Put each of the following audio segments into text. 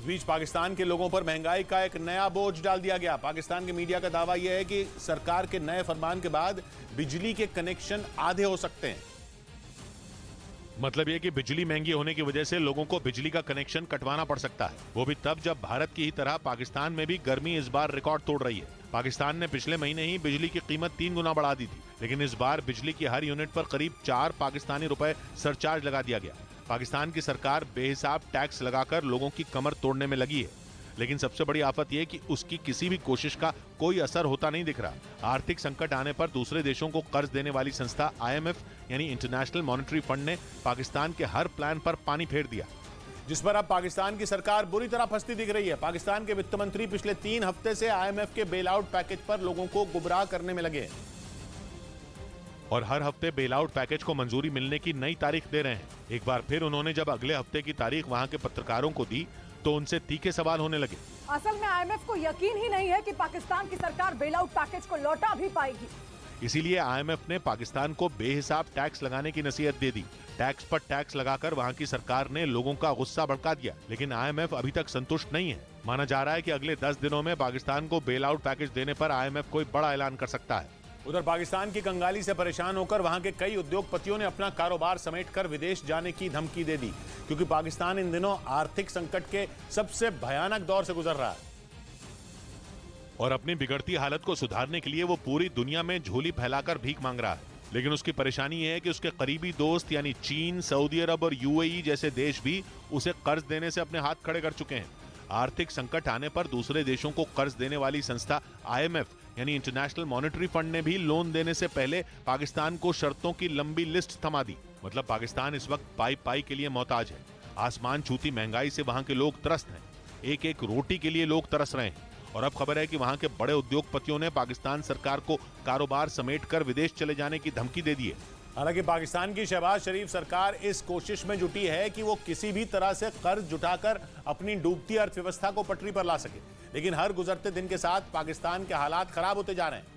बीच पाकिस्तान के लोगों पर महंगाई का एक नया बोझ डाल दिया गया। पाकिस्तान के मीडिया का दावा यह है कि सरकार के नए फरमान के बाद बिजली के कनेक्शन आधे हो सकते हैं। मतलब यह कि बिजली महंगी होने की वजह से लोगों को बिजली का कनेक्शन कटवाना पड़ सकता है, वो भी तब जब भारत की ही तरह पाकिस्तान में भी गर्मी इस बार रिकॉर्ड तोड़ रही है। पाकिस्तान ने पिछले महीने ही बिजली की कीमत 3 गुना बढ़ा दी थी, लेकिन इस बार बिजली की हर यूनिट पर करीब 4 पाकिस्तानी रुपए सरचार्ज लगा दिया गया। पाकिस्तान की सरकार बेहिसाब टैक्स लगाकर लोगों की कमर तोड़ने में लगी है, लेकिन सबसे बड़ी आफत यह कि उसकी किसी भी कोशिश का कोई असर होता नहीं दिख रहा। आर्थिक संकट आने पर दूसरे देशों को कर्ज देने वाली संस्था IMF यानी इंटरनेशनल मॉनेटरी फंड ने पाकिस्तान के हर प्लान पर पानी फेर दिया, जिस पर अब पाकिस्तान की सरकार बुरी तरह फंसती दिख रही है। पाकिस्तान के वित्त मंत्री पिछले 3 हफ्ते से IMF के बेल आउट पैकेज पर लोगों को गुमराह करने में लगे हैं और हर हफ्ते बेल आउट पैकेज को मंजूरी मिलने की नई तारीख दे रहे हैं। एक बार फिर उन्होंने जब अगले हफ्ते की तारीख वहां के पत्रकारों को दी तो उनसे तीखे सवाल होने लगे। असल में IMF को यकीन ही नहीं है कि पाकिस्तान की सरकार बेल आउट पैकेज को लौटा भी पाएगी। इसीलिए IMF ने पाकिस्तान को बेहिसाब टैक्स लगाने की नसीहत दे दी। टैक्स पर टैक्स लगाकर वहां की सरकार ने लोगों का गुस्सा भड़का दिया, लेकिन IMF अभी तक संतुष्ट नहीं है। माना जा रहा है कि अगले 10 दिनों में पाकिस्तान को बेल आउट पैकेज देने पर IMF कोई बड़ा ऐलान कर सकता है। उधर पाकिस्तान की कंगाली से परेशान होकर वहां के कई उद्योगपतियों ने अपना कारोबार समेटकर विदेश जाने की धमकी दे दी, क्योंकि पाकिस्तान इन दिनों आर्थिक संकट के सबसे भयानक दौर से गुजर रहा है और अपनी बिगड़ती हालत को सुधारने के लिए वो पूरी दुनिया में झोली फैलाकर भीख मांग रहा है। लेकिन उसकी परेशानी यह है कि उसके करीबी दोस्त यानी चीन, सऊदी अरब और UAE जैसे देश भी उसे कर्ज देने से अपने हाथ खड़े कर चुके हैं। आर्थिक संकट आने पर दूसरे देशों को कर्ज देने वाली संस्था IMF यानी इंटरनेशनल मॉनेटरी फंड ने भी लोन देने से पहले पाकिस्तान को शर्तों की लंबी लिस्ट थमा दी। मतलब पाकिस्तान इस वक्त पाई के लिए मोहताज है। आसमान छूती महंगाई से वहां के लोग त्रस्त हैं। एक एक रोटी के लिए लोग तरस रहे हैं और अब खबर है कि वहां के बड़े उद्योगपतियों ने पाकिस्तान सरकार को कारोबार समेटकर विदेश चले जाने की धमकी दे दी है। हालांकि पाकिस्तान की शहबाज शरीफ सरकार इस कोशिश में जुटी है कि वो किसी भी तरह से कर्ज जुटाकर अपनी डूबती अर्थव्यवस्था को पटरी पर ला सके, लेकिन हर गुजरते दिन के साथ पाकिस्तान के हालात खराब होते जा रहे हैं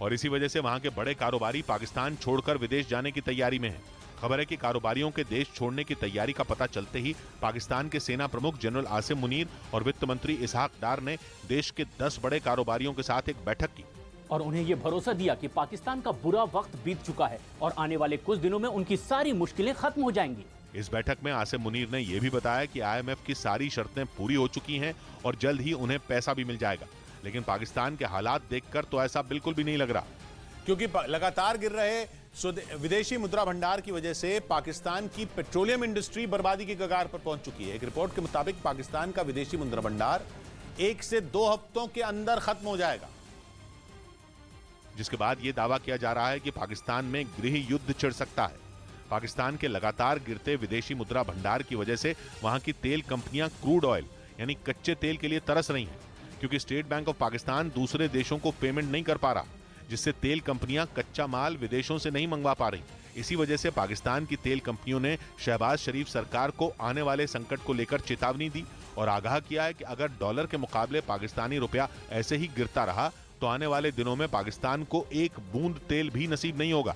और इसी वजह से वहां के बड़े कारोबारी पाकिस्तान छोड़कर विदेश जाने की तैयारी में हैं। खबर है कि कारोबारियों के देश छोड़ने की तैयारी का पता चलते ही पाकिस्तान के सेना प्रमुख जनरल आसिम मुनीर और वित्त मंत्री इसहाक डार ने देश के 10 बड़े कारोबारियों के साथ एक बैठक की और उन्हें यह भरोसा दिया कि पाकिस्तान का बुरा वक्त बीत चुका है और आने वाले कुछ दिनों में उनकी सारी मुश्किलें खत्म हो जाएंगी। इस बैठक में आसिम मुनीर ने यह भी बताया कि IMF की सारी शर्तें पूरी हो चुकी हैं और जल्द ही उन्हें पैसा भी मिल जाएगा। लेकिन पाकिस्तान के हालात देखकर तो ऐसा बिल्कुल भी नहीं लग रहा, क्योंकि लगातार गिर रहे विदेशी मुद्रा भंडार की वजह से पाकिस्तान की पेट्रोलियम इंडस्ट्री बर्बादी की कगार पर पहुंच चुकी है। एक रिपोर्ट के मुताबिक पाकिस्तान का विदेशी मुद्रा भंडार 1 से 2 हफ्तों के अंदर खत्म हो जाएगा, जिसके बाद यह दावा किया जा रहा है कि पाकिस्तान में गृह युद्ध छिड़ सकता है। पाकिस्तान के लगातार गिरते विदेशी मुद्रा भंडार की वजह से वहां की तेल कंपनियां क्रूड ऑयल यानी कच्चे तेल के लिए तरस रही हैं, क्योंकि स्टेट बैंक ऑफ पाकिस्तान दूसरे देशों को पेमेंट नहीं कर पा रहा, जिससे तेल कंपनियां कच्चा माल विदेशों से नहीं मंगवा पा रही। इसी वजह से पाकिस्तान की तेल कंपनियों ने शहबाज शरीफ सरकार को आने वाले संकट को लेकर चेतावनी दी और आगाह किया है कि अगर डॉलर के मुकाबले पाकिस्तानी रुपया ऐसे ही गिरता रहा तो आने वाले दिनों में पाकिस्तान को एक बूंद तेल भी नसीब नहीं होगा।